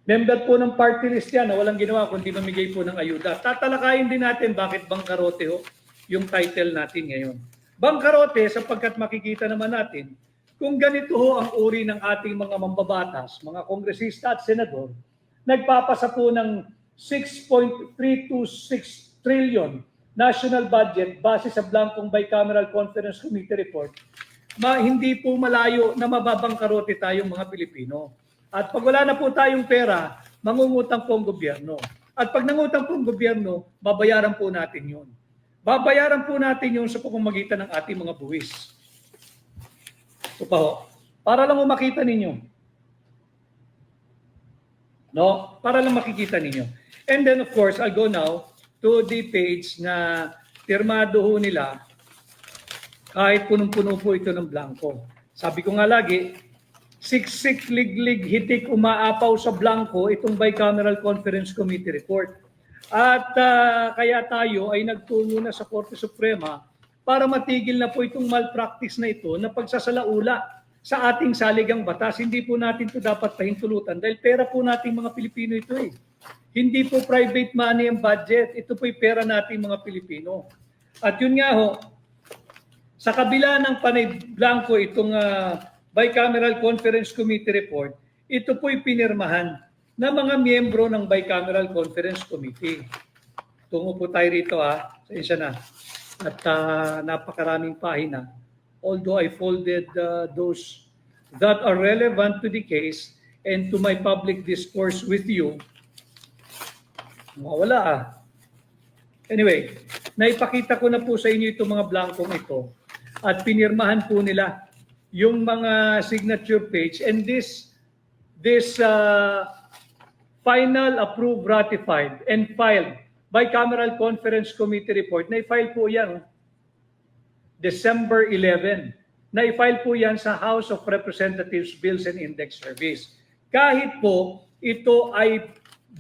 Member po ng party list yan na walang ginawa kundi mamigay po ng ayuda. Tatalakayin din natin bakit bangkarote ho yung title natin ngayon. Bangkarote sapagkat makikita naman natin kung ganito ho ang uri ng ating mga mambabatas, mga kongresista at senador, nagpapasa po ng 6.326 trillion national budget base sa blankong bicameral conference committee report, hindi po malayo na mababangkarote tayong mga Pilipino. At pag wala na po tayong pera, mangungutang po ang gobyerno. At pag nangutang po ang gobyerno, babayaran po natin yun. Babayaran po natin yun sa pamamagitan ng ating mga buwis. Ito pa ho. Para lang makita ninyo. No? Para lang makikita ninyo. And then of course, I'll go now to the page na pirmado ho nila kahit punong-puno po ito ng blanco. Sabi ko nga lagi, siksik, liglig, hitik, umaapaw sa blanco itong Bicameral Conference Committee report. At kaya tayo ay nagtungo na sa Korte Suprema para matigil na po itong malpractice na ito na pagsasalaula sa ating saligang batas. Hindi po natin ito dapat pahintulutan dahil pera po nating mga Pilipino ito eh. Hindi po private money ang budget. Ito po'y pera nating mga Pilipino. At yun nga ho, sa kabila ng panay blanco itong Bicameral Conference Committee report, ito po'y pinirmahan ng mga miyembro ng Bicameral Conference Committee. Tungo po tayo rito sa isa na. At napakaraming pahina. Although I folded those that are relevant to the case and to my public discourse with you, mawala Anyway, naipakita ko na po sa inyo itong mga blankong ito at pinirmahan po nila yung mga signature page, and this final approved, ratified, and filed Bicameral Conference Committee report, na-file po yan December 11. Na-file po yan sa House of Representatives Bills and Index Service. Kahit po ito ay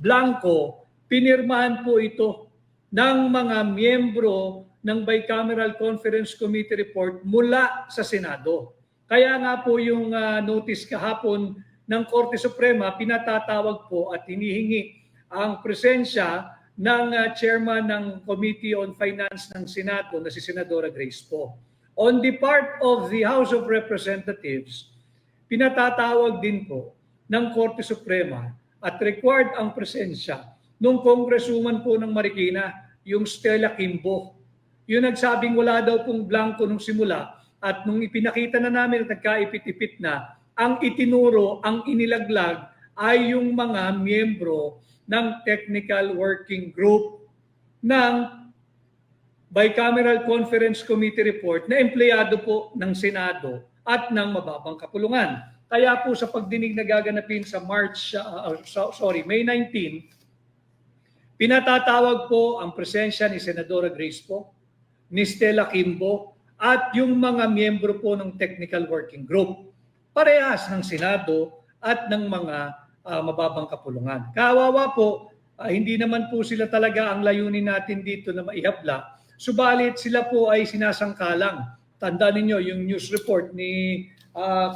blanco, pinirmahan po ito ng mga miyembro ng Bicameral Conference Committee report mula sa Senado. Kaya nga po yung notice kahapon ng Korte Suprema, pinatatawag po at hinihingi ang presensya ng chairman ng Committee on Finance ng Senado na si Senadora Grace Poe. On the part of the House of Representatives, pinatatawag din po ng Korte Suprema at required ang presensya ng Congresswoman po ng Marikina, yung Stella Kimbo. Yung nagsabing wala daw pong blanco nung simula, at nung ipinakita na namin at nagkaipit-ipit na, ang itinuro, ang inilaglag ay yung mga miyembro ng Technical Working Group ng Bicameral Conference Committee report na empleyado po ng Senado at ng mababang kapulungan. Kaya po sa pagdinig na gaganapin sa May 19, pinatatawag po ang presensya ni Senadora Grace Poe, ni Stella Kimbo, at yung mga miyembro po ng Technical Working Group, parehas ng Senado at ng mga mababang kapulungan. Kawawa po, hindi naman po sila talaga ang layunin natin dito na maihabla, subalit sila po ay sinasangkalang. Tandaan ninyo yung news report ni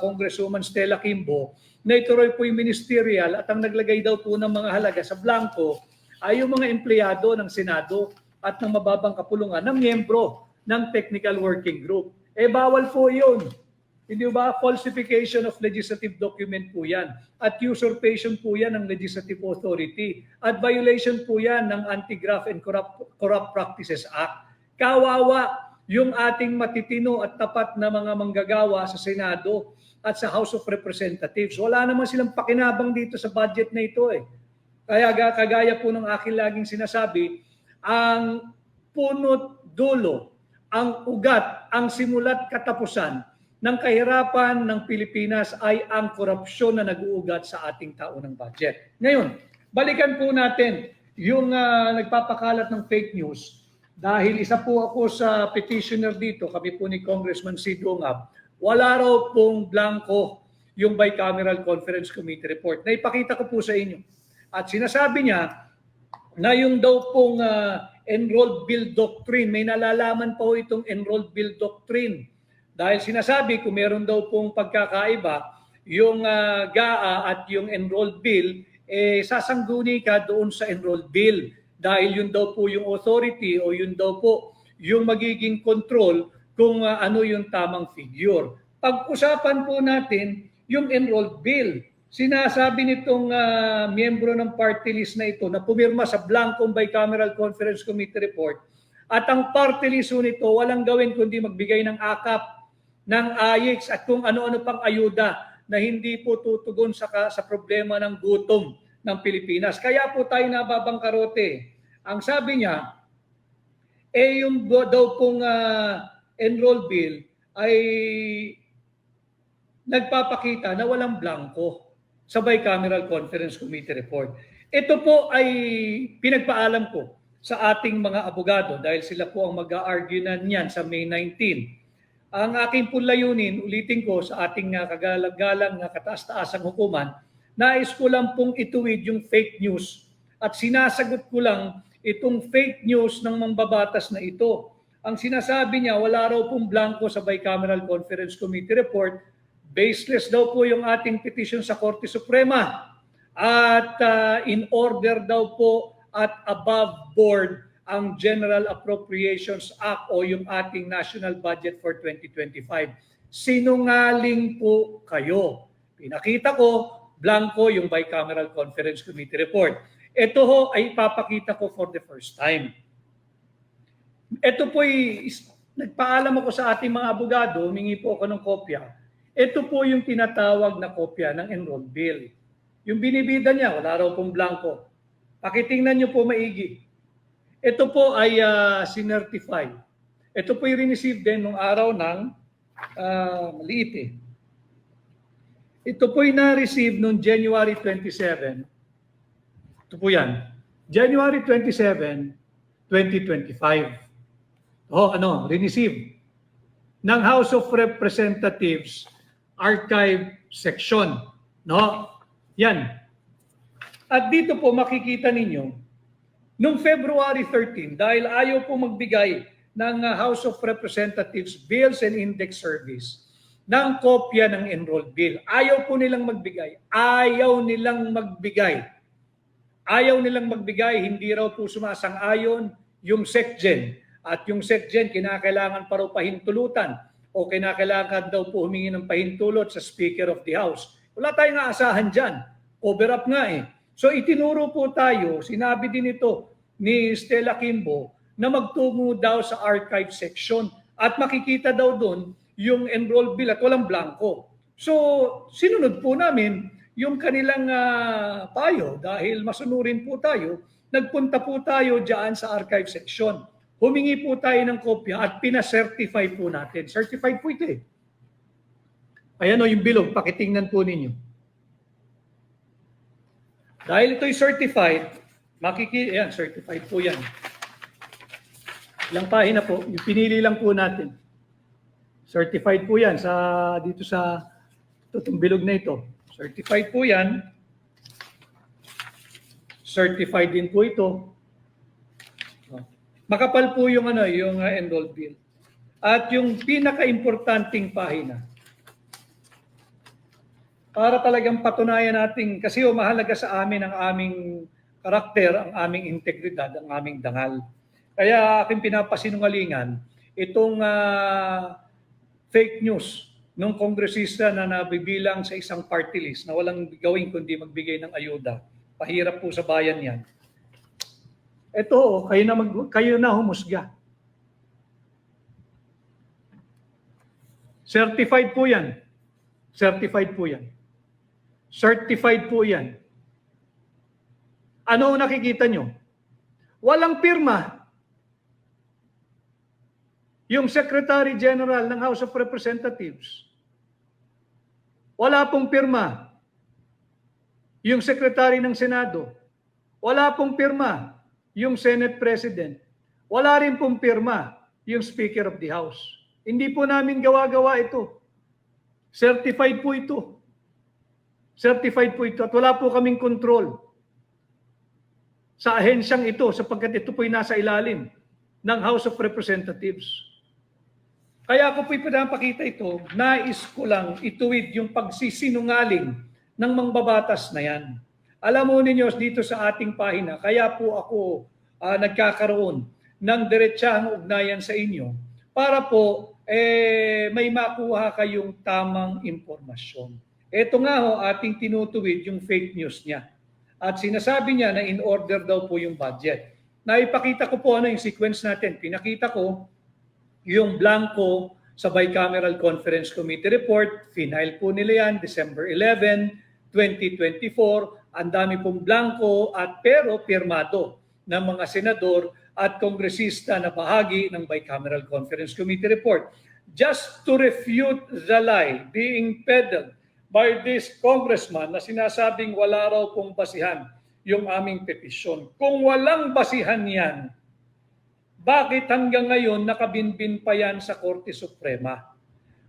Congresswoman Stella Kimbo na ituloy po yung ministerial at ang naglagay daw po ng mga halaga sa blanco ay yung mga empleyado ng Senado at ng mababang kapulungan na miyembro ng Technical Working Group. Bawal po yun. Hindi ba? Falsification of legislative document po yan. At usurpation po yan ng legislative authority. At violation po yan ng Anti-Graft and Corrupt Practices Act. Kawawa yung ating matitino at tapat na mga manggagawa sa Senado at sa House of Representatives. Wala naman silang pakinabang dito sa budget na ito eh. Kaya kagaya po ng aking laging sinasabi, ang punot dulo, ang ugat, ang simulat katapusan ng kahirapan ng Pilipinas ay ang korupsyon na nag-uugat sa ating taunang budget. Ngayon, balikan po natin yung nagpapakalat ng fake news. Dahil isa po ako sa petitioner dito, kami po ni Congressman Sid Ungab, wala raw pong blanco yung Bicameral Conference Committee report. Naipakita ko po sa inyo. At sinasabi niya na yung daw pong enrolled bill doctrine, may nalalaman po itong enrolled bill doctrine. Dahil sinasabi kung meron daw pong pagkakaiba, yung GAA at yung enrolled bill, sasangguni ka doon sa enrolled bill dahil yun daw po yung authority o yun daw po yung magiging control kung ano yung tamang figure. Pag-usapan po natin yung enrolled bill. Sinasabi nitong miyembro ng party list na ito na pumirma sa blankong bicameral conference committee report at ang party list nito walang gawin kundi magbigay ng akap, ng AIX at kung ano-ano pang ayuda na hindi po tutugon sa problema ng gutom ng Pilipinas. Kaya po tayo nababangkarote. Ang sabi niya, yung daw pong enroll bill ay nagpapakita na walang blanco sa bicameral conference committee report. Ito po ay pinagpaalam ko sa ating mga abogado dahil sila po ang mag-a-argue na niyan sa May 19. Ang aking pong layunin, ulitin ko sa ating kagalang-galang na kataas-taasang hukuman, nais ko lang pong ituwid yung fake news at sinasagot ko lang itong fake news ng mambabatas na ito. Ang sinasabi niya, wala raw pong blanco sa bicameral conference committee report, baseless daw po yung ating petition sa Korte Suprema at in order daw po at above board ang General Appropriations Act o yung ating national budget for 2025. Sinungaling po kayo. Pinakita ko, blanco yung bicameral conference committee report. Ito ho ay ipapakita ko for the first time. Ito po ay nagpaalam ako sa ating mga abogado, humingi po ako ng kopya. Ito po yung tinatawag na kopya ng enrolled bill. Yung binibida niya, wala raw pong blanco. Pakitingnan niyo po maigi. Ito po ay sinertify. Ito po ay receive din nung araw ng maliit eh. Ito po ay na-receive noong January 27. Ito po yan. January 27, 2025. Receive ng House of Representatives Archive Section. No? Yan. At dito po makikita ninyo noong February 13, dahil ayaw po magbigay ng House of Representatives Bills and Index Service ng kopya ng enrolled bill. Ayaw po nilang magbigay. Ayaw nilang magbigay. Hindi raw po sumasang-ayon yung SecGen. At yung SecGen, kinakailangan pa raw pahintulutan o kinakailangan daw po humingi ng pahintulot sa Speaker of the House. Wala tayong aasahan dyan. Cover up nga eh. So itinuro po tayo, sinabi din ito ni Stella Kimbo na magtungo daw sa archive section at makikita daw doon yung enrolled bill at walang blanco. So sinunod po namin yung kanilang payo dahil masunurin po tayo, nagpunta po tayo dyan sa archive section. Humingi po tayo ng kopya at pina-certify po natin. Certified po ito eh. Ayan o yung bilog, pakitingnan po ninyo. Dahil ito'y certified, ayan, certified po yan. Ilang pahina po, yung pinili lang po natin. Certified po yan dito sa itong bilog na ito. Certified po yan. Certified din po ito. Makapal po yung enrolled bill. At yung pinaka-importanting pahina, para talagang patunayan natin, kasi mahalaga sa amin ang aming karakter, ang aming integridad, ang aming dangal. Kaya aking pinapasinungalingan itong fake news ng kongresista na nabibilang sa isang party list na walang gawin kundi magbigay ng ayuda. Pahirap po sa bayan yan. Ito, kayo na humusga. Certified po yan. Certified po yan. Certified po yan. Ano nakikita nyo? Walang pirma. Yung Secretary General ng House of Representatives. Wala pong pirma. Yung Secretary ng Senado. Wala pong pirma. Yung Senate President. Wala rin pong pirma. Yung Speaker of the House. Hindi po namin gawa-gawa ito. Certified po ito. Certified po ito at wala po kaming control sa ahensyang ito sapagkat ito po'y nasa ilalim ng House of Representatives. Kaya ako po'y pinapakita ito, nais ko lang ituwid yung pagsisinungaling ng mangbabatas na yan. Alam mo ninyo dito sa ating pahina, kaya po ako nagkakaroon ng diretsahang ugnayan sa inyo para po may makuha kayong tamang impormasyon. Ito nga ho, ating tinutuwid yung fake news niya. At sinasabi niya na in order daw po yung budget. Naipakita ko po ano yung sequence natin. Pinakita ko yung blanco sa Bicameral Conference Committee report. Final po nila yan, December 11, 2024. Ang dami pong blanco at pero pirmado ng mga senador at kongresista na bahagi ng Bicameral Conference Committee report. Just to refute the lie being peddled by this congressman na sinasabing wala raw pong basihan yung aming petisyon. Kung walang basihan yan, bakit hanggang ngayon nakabinbin pa yan sa Korte Suprema?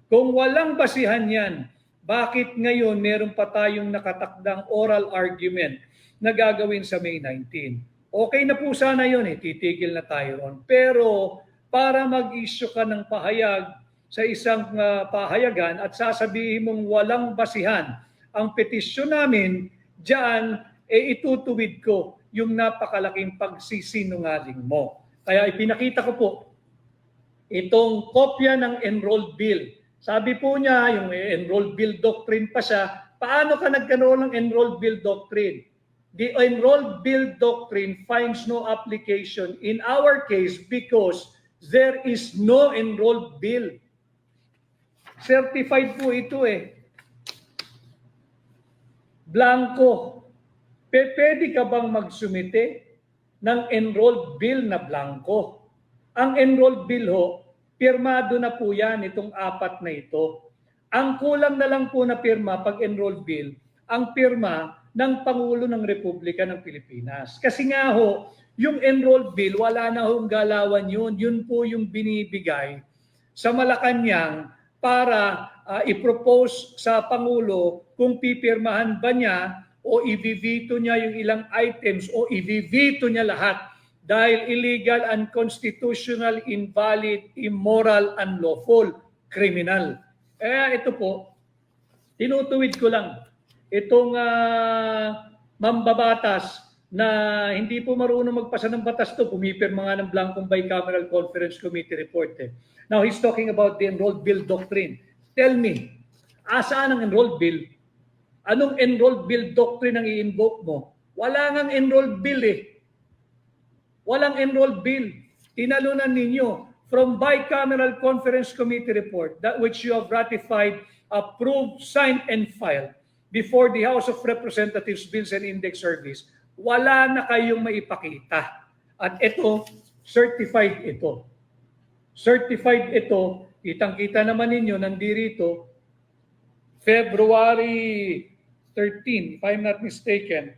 Kung walang basihan yan, bakit ngayon meron pa tayong nakatakdang oral argument na gagawin sa May 19? Okay na po sana yun titigil na tayo ron. Pero para mag-issue ka ng pahayag sa isang pahayagan at sasabihin mong walang basihan ang petisyon namin, diyan itutuwid ko yung napakalaking pagsisinungaling mo. Kaya ipinakita ko po itong kopya ng enrolled bill. Sabi po niya, yung enrolled bill doctrine pa siya. Paano ka nagkaroon ng enrolled bill doctrine? The enrolled bill doctrine finds no application in our case because there is no enrolled bill. Certified po ito Blanco. Pwede ka bang magsumite ng enrolled bill na blanco? Ang enrolled bill ho, pirmado na po yan itong apat na ito. Ang kulang na lang po na pirma pag enrolled bill, ang pirma ng Pangulo ng Republika ng Pilipinas. Kasi nga ho, yung enrolled bill, wala na hong galawan yun. Yun po yung binibigay sa Malacanang para i-propose sa Pangulo kung pipirmahan ba niya o i-veto niya yung ilang items o i-veto niya lahat dahil illegal, unconstitutional, invalid, immoral, unlawful, criminal. Ito po, tinutuwid ko lang itong mambabatas na hindi po marunong magpasa ng batas to, pumipirma nga ng blankong Bicameral Conference Committee report. Now, he's talking about the enrolled bill doctrine. Tell me, asaan ang enrolled bill? Anong enrolled bill doctrine ang i-invoke mo? Wala ngang enrolled bill Walang enrolled bill. Tinalunan ninyo from Bicameral Conference Committee report that which you have ratified, approved, signed, and filed before the House of Representatives Bills and Index Service. Wala na kayong maipakita. At ito, certified ito. Certified ito, kitang-kita naman ninyo, nandirito, February 13, if I'm not mistaken.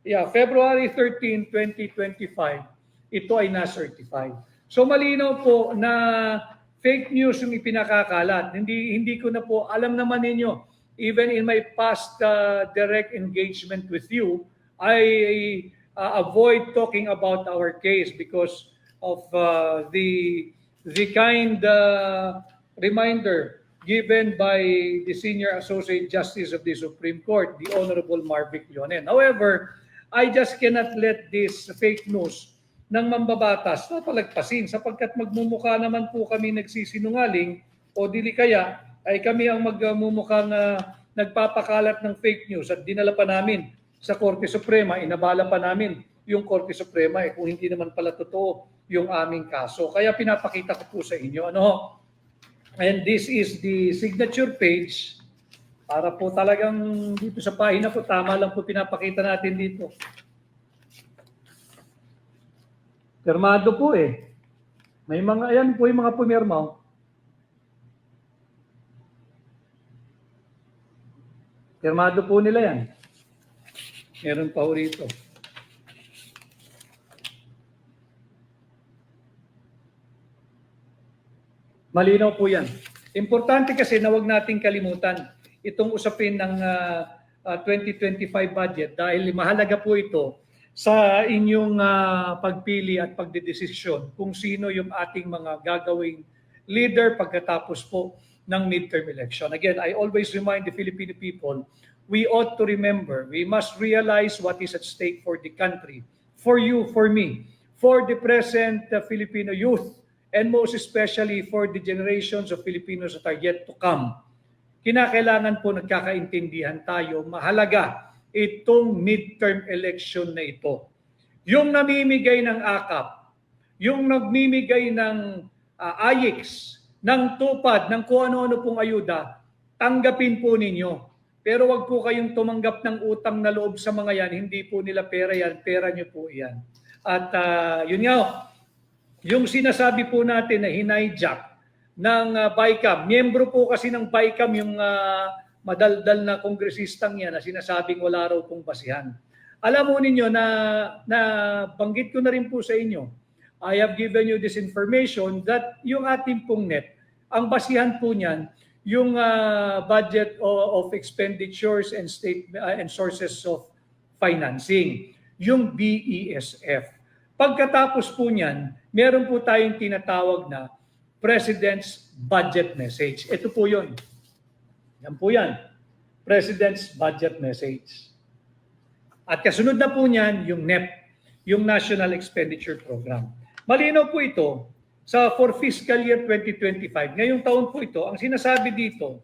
Yeah, February 13, 2025, ito ay na-certified. So malinaw po na fake news yung ipinakakalat. Hindi ko na po, alam naman ninyo, even in my past direct engagement with you, I avoid talking about our case because of the kind reminder given by the Senior Associate Justice of the Supreme Court, the Honorable Marvic Leonen. However, I just cannot let this fake news ng mambabatas napalagpasin sapagkat magmumukha naman po kami nagsisinungaling o dili kaya ay kami ang magmumukhang nagpapakalat ng fake news at dinala pa namin sa Korte Suprema, inabala pa namin yung Korte Suprema kung hindi naman pala totoo yung aming kaso. Kaya pinapakita ko po sa inyo. And this is the signature page para po talagang dito sa pahina po, tama lang po pinapakita natin dito. Pirmado po May mga, ayan po yung mga pumirma. Pirmado po nila yan. Meron pa ho rito. Malinaw po yan. Importante kasi na wag nating kalimutan itong usapin ng 2025 budget dahil mahalaga po ito sa inyong pagpili at pagdedesisyon kung sino yung ating mga gagawing leader pagkatapos po ng midterm election. Again, I always remind the Filipino people, we ought to remember, we must realize what is at stake for the country, for you, for me, for the present Filipino youth, and most especially for the generations of Filipinos that are yet to come. Kinakailangan po nagkakaintindihan tayo, mahalaga itong midterm election na ito. Yung namimigay ng AKAP, yung nagmimigay ng AYIX, ng tupad, ng kung ano-ano pong ayuda, tanggapin po ninyo. Pero wag po kayong tumanggap ng utang na loob sa mga yan, hindi po nila pera yan, pera nyo po yan. At yun nga, yung sinasabi po natin na hinayjack ng BICAM, miyembro po kasi ng BICAM yung madaldal na kongresistang yan na sinasabing wala raw pong basihan. Alam mo ninyo na banggit ko na rin po sa inyo, I have given you this information that yung ating pong NEP, ang basihan po niyan, yung budget of expenditures and and sources of financing, yung BESF. Pagkatapos po niyan, meron po tayong tinatawag na President's Budget Message. Ito po yun. Yan po yan. President's Budget Message. At kasunod na po niyan, yung NEP, yung National Expenditure Program. Malinaw po ito for fiscal year 2025. Ngayong taon po ito, ang sinasabi dito,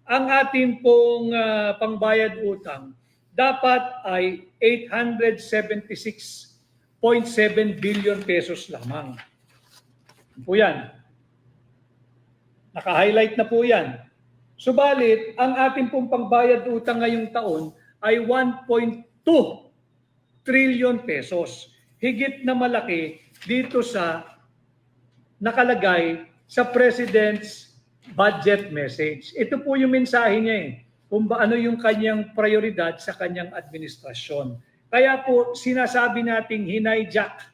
ang ating pong pangbayad utang dapat ay 876.7 billion pesos lamang. Po yan. Naka-highlight na po yan. Subalit, ang ating pong pangbayad utang ngayong taon ay 1.2 trillion pesos. Higit na malaki dito sa nakalagay sa President's Budget Message. Ito po yung mensahe niya kung ano yung kanyang prioridad sa kanyang administrasyon. Kaya po sinasabi nating hinayjack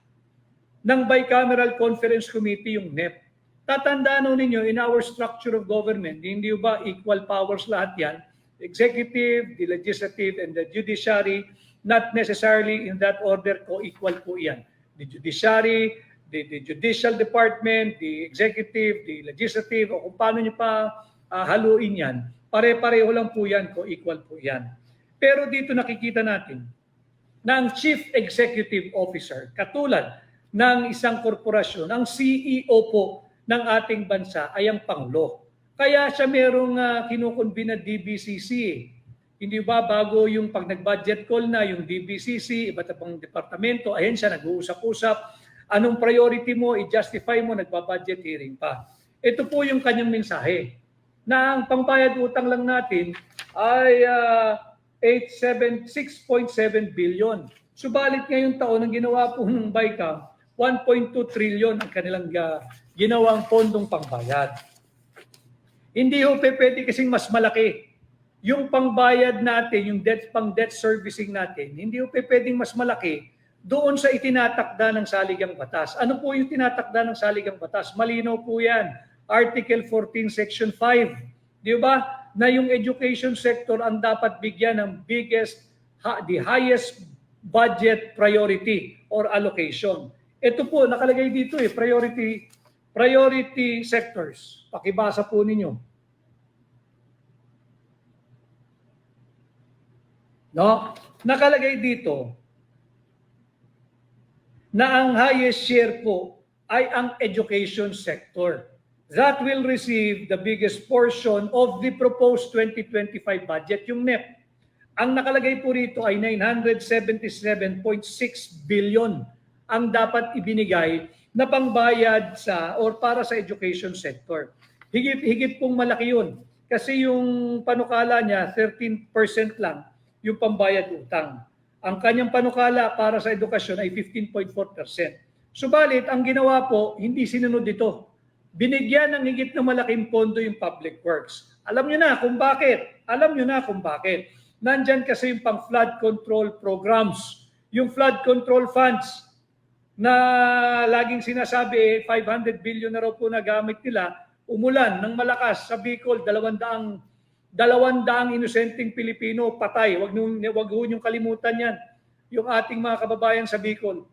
ng Bicameral Conference Committee yung NEP. Tatandaan ninyo, in our structure of government, hindi ba equal powers lahat yan? Executive, the legislative, and the judiciary, not necessarily in that order co-equal po yan. The judiciary, the judicial department, the executive, the legislative, o kung paano nyo pa haluin yan, pare-pareho lang po yan, co-equal po yan. Pero dito nakikita natin na ang Chief Executive Officer, katulad ng isang korporasyon, ang CEO po ng ating bansa ay ang Pangulo. Kaya siya merong kinukonbina DBCC. Hindi ba bago yung pag nag-budget call na yung DBCC, iba't ibang departamento, ayan siya nag-uusap-usap, anong priority mo, i-justify mo, nagbabudget hearing pa. Ito po yung kanyang mensahe, na ang pangbayad utang lang natin ay 6.7 billion. Subalit ngayong taon, ang ginawa po ng BICAM, 1.2 trillion ang kanilang ginawang pondong pangbayad. Hindi ho pwede kasing mas malaki. Yung pangbayad natin, yung pang-debt servicing natin, hindi ho pwedeng mas malaki doon sa itinatakda ng saligang batas. Ano po yung tinatakda ng saligang batas? Malinaw po yan. Article 14, Section 5. Di ba? Na yung education sector ang dapat bigyan ng the highest budget priority or allocation. Ito po, nakalagay dito priority sectors. Pakibasa po ninyo. No? Nakalagay dito na ang highest share po ay ang education sector. That will receive the biggest portion of the proposed 2025 budget, yung NEP. Ang nakalagay po rito ay 977.6 billion ang dapat ibinigay na pangbayad sa or para sa education sector. Higit pong malaki yun. Kasi yung panukala niya, 13% lang yung pambayad utang. Ang kanyang panukala para sa edukasyon ay 15.4%. Subalit, ang ginawa po, hindi sinunod ito. Binigyan ng higit na malaking pondo yung public works. Alam nyo na kung bakit. Nandyan kasi yung pang flood control programs. Yung flood control funds na laging sinasabi 500 billion na raw po nagamit nila, umulan ng malakas sa Bicol, 200 inosenteng Pilipino patay. Wag ninyong kalimutan yan. Yung ating mga kababayan sa Bicol.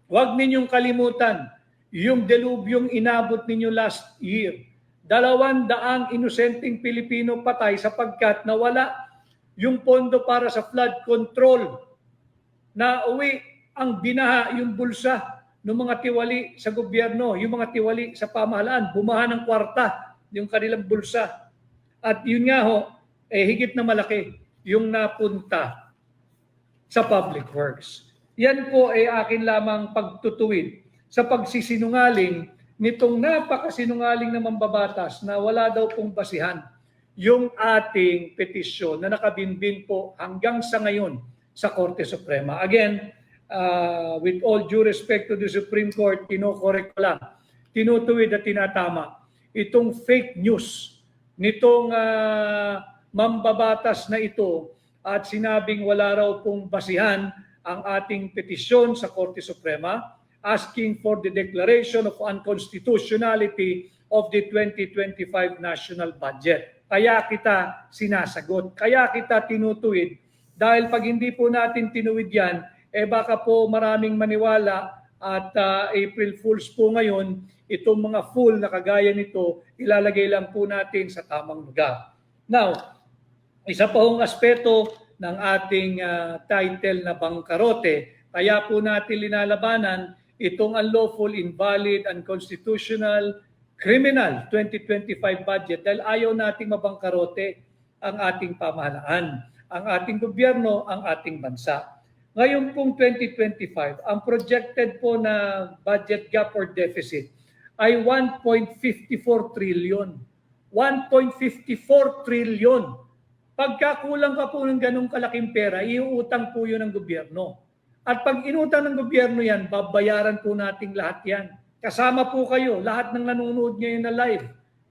Wag ninyong kalimutan yung delubyong inabot ninyo last year 200 inosenteng Pilipino patay sapagkat nawala yung pondo para sa flood control. Na uwi ang binaha yung bulsa ng mga tiwali sa gobyerno, yung mga tiwali sa pamahalaan, bumaha ng kwarta yung kanilang bulsa. At yun nga ho, higit na malaki yung napunta sa public works. Yan po ay akin lamang pagtutuwid sa pagsisinungaling nitong napakasinungaling na mambabatas na wala daw pong basihan yung ating petisyon na nakabinbin po hanggang sa ngayon sa Korte Suprema. Again, with all due respect to the Supreme Court, kino-correct ko lang, tinutuwid at tinatama itong fake news nitong mambabatas na ito at sinabing wala raw pong basihan ang ating petisyon sa Korte Suprema asking for the declaration of unconstitutionality of the 2025 national budget. Kaya kita sinasagot, kaya kita tinutuwid dahil pag hindi po natin tinuwid yan, baka po maraming maniwala at April Fools po ngayon, itong mga fool na kagaya nito, ilalagay lang po natin sa tamang lugar. Now, isa pa hong aspeto ng ating title na bangkarote, kaya po natin linalabanan itong unlawful, invalid, unconstitutional, criminal 2025 budget dahil ayaw nating mabangkarote ang ating pamahalaan, ang ating gobyerno, ang ating bansa. Ngayon pong 2025, ang projected po na budget gap or deficit ay 1.54 trillion. 1.54 trillion. Pagkakulang ka po ng ganong kalaking pera, iuutang po yun ng gobyerno. At pag inutang ng gobyerno yan, babayaran po nating lahat yan. Kasama po kayo, lahat ng nanonood ngayon na live.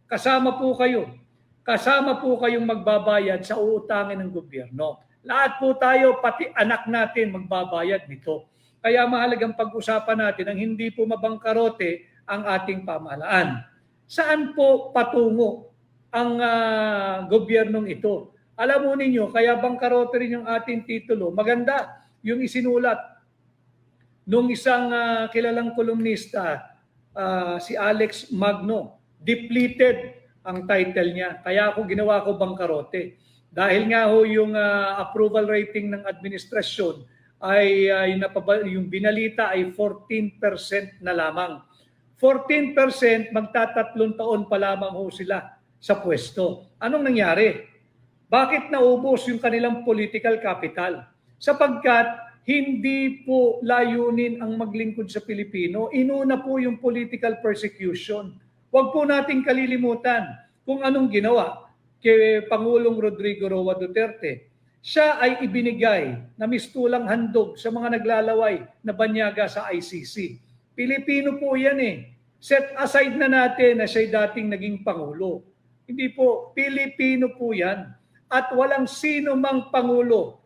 Kasama po kayo. Kasama po kayong magbabayad sa uutangin ng gobyerno. Lahat po tayo, pati anak natin, magbabayad nito. Kaya mahalagang pag-usapan natin ang hindi po mabangkarote ang ating pamahalaan. Saan po patungo ang gobyernong ito? Alam mo ninyo, kaya bangkarote rin yung ating titulo. Maganda yung isinulat nung isang kilalang kolumnista, si Alex Magno. Depleted ang title niya. Kaya ako ginawa ko bangkarote. Dahil nga ho yung approval rating ng administrasyon ay yung binalita ay 14% na lamang. 14% magtatatlong taon pa lamang ho sila sa pwesto. Anong nangyari? Bakit naubos yung kanilang political capital? Sapagkat hindi po layunin ang maglingkod sa Pilipino, inuna po yung political persecution. Huwag po nating kalilimutan kung anong ginawa kay Pangulong Rodrigo Roa Duterte. Siya ay ibinigay na mistulang handog sa mga naglalaway na banyaga sa ICC. Pilipino po yan eh. Set aside na natin na siya'y dating naging Pangulo. Hindi po, Pilipino po yan. At walang sino mang Pangulo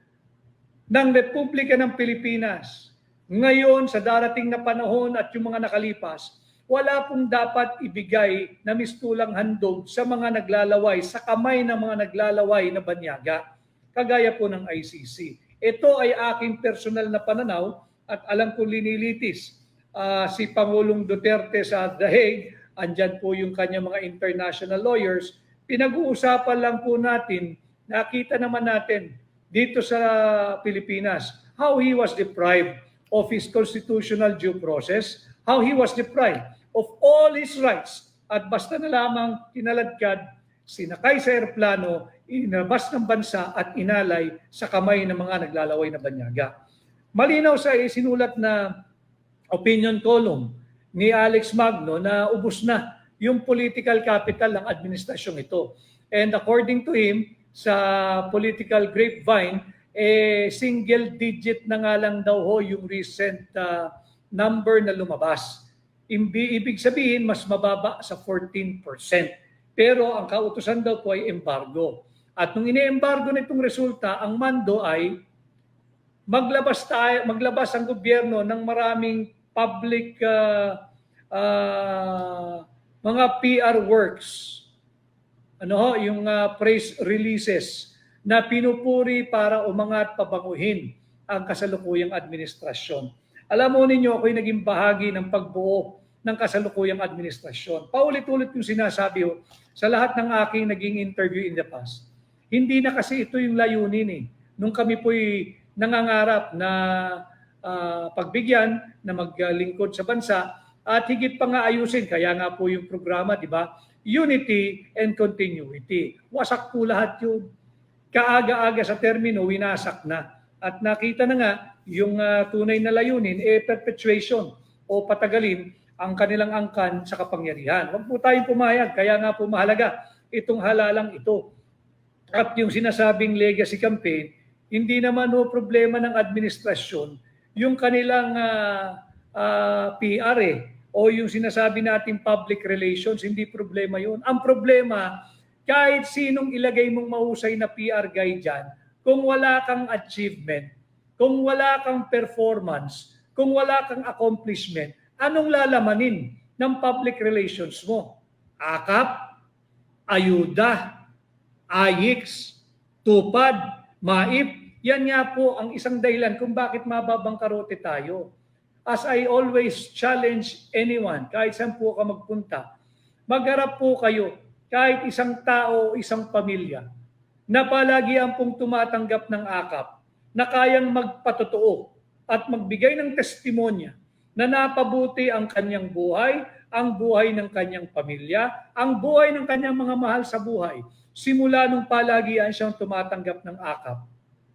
ng Republika ng Pilipinas ngayon sa darating na panahon at yung mga nakalipas, wala pong dapat ibigay na mistulang handog sa mga naglalaway, sa kamay ng mga naglalaway na banyaga, kagaya po ng ICC. Ito ay aking personal na pananaw at alam ko linilitis si Pangulong Duterte sa The Hague, andyan po yung kanyang mga international lawyers, pinag-uusapan lang po natin, nakita naman natin dito sa Pilipinas, how he was deprived of his constitutional due process, how he was deprived of all his rights at basta na lamang kinaladkad, sinakay sa eroplano, inabas ng bansa at inalay sa kamay ng mga naglalaway na banyaga. Malinaw sa isinulat na opinion column ni Alex Magno na ubos na yung political capital ng administrasyong ito. And according to him, sa political grapevine, single digit na nga lang daw ho yung recent number na lumabas. Ibig sabihin, mas mababa sa 14%. Pero ang kautusan daw po ay embargo. At nung ine-embargo nitong resulta, ang mando ay maglabas ang gobyerno ng maraming public mga PR works. Yung press releases na pinupuri para umangat pabanguhin ang kasalukuyang administrasyon. Alam mo ninyo, ako'y naging bahagi ng pagbuo ng kasalukuyang administrasyon. Paulit-ulit yung sinasabi ho, sa lahat ng aking naging interview in the past. Hindi na kasi ito yung layunin eh. Nung kami po'y nangangarap na pagbigyan, na maglingkod sa bansa, at higit pa nga ayusin, kaya nga po yung programa, di ba? Unity and continuity. Wasak po lahat yun. Kaaga-aga sa termino, winasak na. At nakita na nga, yung tunay na layunin, perpetuation o patagalin ang kanilang angkan sa kapangyarihan. Huwag po tayong pumayag, kaya nga po mahalaga itong halalang ito. At yung sinasabing legacy campaign, hindi naman problema ng administrasyon yung kanilang PR o yung sinasabi nating public relations, hindi problema yun. Ang problema, kahit sinong ilagay mong mahusay na PR guy dyan, kung wala kang achievement, kung wala kang performance, kung wala kang accomplishment, anong lalamanin ng public relations mo? Akap, ayuda, AYIX, tupad, MAIP, yan nga po ang isang dahilan kung bakit mababangkarote tayo. As I always challenge anyone, kahit saan po ka magpunta, magharap po kayo, kahit isang tao, isang pamilya, na palagian pong tumatanggap ng akap, na kayang magpatotoo at magbigay ng testimonya na napabuti ang kanyang buhay, ang buhay ng kanyang pamilya, ang buhay ng kanyang mga mahal sa buhay, simula nung palagian siyang tumatanggap ng akap.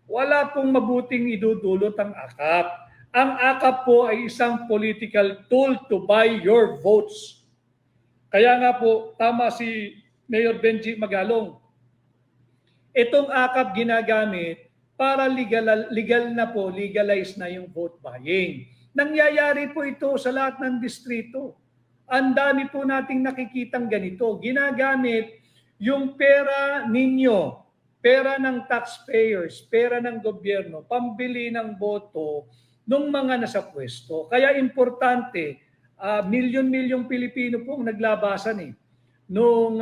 Wala pong mabuting idudulot ang akap. Ang akap po ay isang political tool to buy your votes. Kaya nga po, tama si Mayor Benji Magalong. Itong akap ginagamit para legal na po, legalize na yung vote buying. Nangyayari po ito sa lahat ng distrito. Ang dami po nating nakikitang ganito. Ginagamit yung pera ninyo, pera ng taxpayers, pera ng gobyerno, pambili ng boto ng mga nasa pwesto. Kaya importante, milyon-milyong Pilipino pong naglabasan nung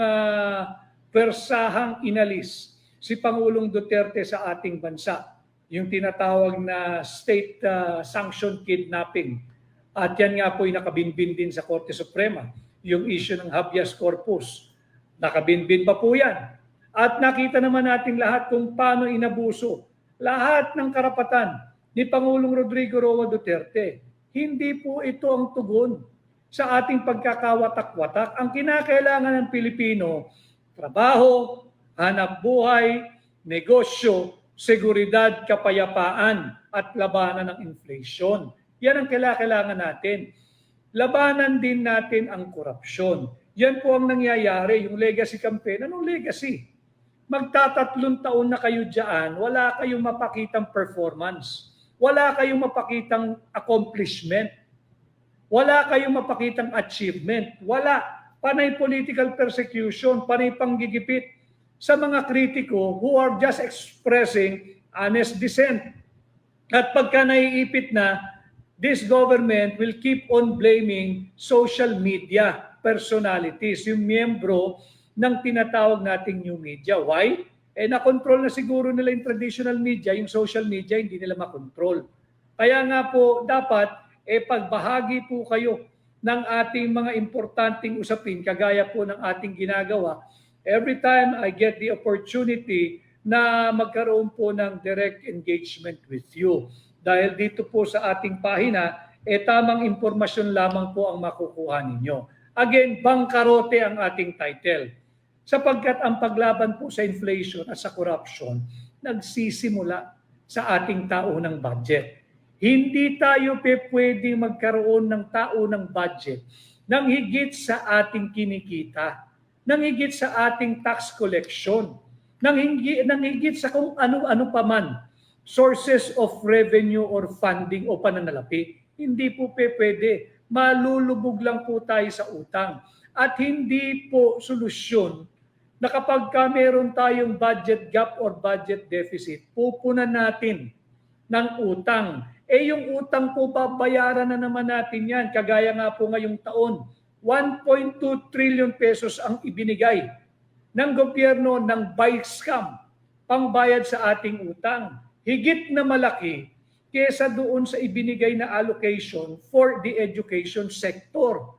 persahang inalis si Pangulong Duterte sa ating bansa. Yung tinatawag na state-sanctioned kidnapping. At yan nga po ay nakabinbin din sa Korte Suprema. Yung issue ng habeas corpus. Nakabinbin pa po yan. At nakita naman natin lahat kung paano inabuso lahat ng karapatan ni Pangulong Rodrigo Roa Duterte. Hindi po ito ang tugon sa ating pagkakawatak-watak. Ang kinakailangan ng Pilipino, trabaho, hanap buhay, negosyo, seguridad, kapayapaan at labanan ng inflation. Yan ang kailangan natin. Labanan din natin ang korupsyon. Yan po ang nangyayari, yung legacy campaign. Anong legacy? Magtatatlong taon na kayo dyan, wala kayong mapakitang performance. Wala kayong mapakitang accomplishment. Wala kayong mapakitang achievement. Wala. Panay political persecution, panay panggigipit sa mga kritiko who are just expressing honest dissent. At pagka naiipit na, this government will keep on blaming social media personalities, yung miyembro ng tinatawag nating new media. Why? Na-control na siguro nila yung traditional media, yung social media, hindi nila makontrol. Kaya nga po, dapat, pagbahagi po kayo ng ating mga importanteng usapin, kagaya po ng ating ginagawa. Every time I get the opportunity na magkaroon po ng direct engagement with you. Dahil dito po sa ating pahina, tamang impormasyon lamang po ang makukuha ninyo. Again, bangkarote ang ating title. Sapagkat ang paglaban po sa inflation at sa corruption, nagsisimula sa ating taunang budget. Hindi tayo pwedeng magkaroon ng taunang budget nang higit sa ating kinikita, nang higit sa ating tax collection, nang higit sa kung ano-ano pa man, sources of revenue or funding o pananalapi. Hindi po pwede. Malulubog lang po tayo sa utang. At hindi po solusyon na kapag meron tayong budget gap or budget deficit, pupunan natin ng utang. Yung utang po, babayaran na naman natin yan. Kagaya nga po ngayong taon, 1.2 trillion pesos ang ibinigay ng gobyerno ng buy scam, pangbayad sa ating utang. Higit na malaki kesa doon sa ibinigay na allocation for the education sector.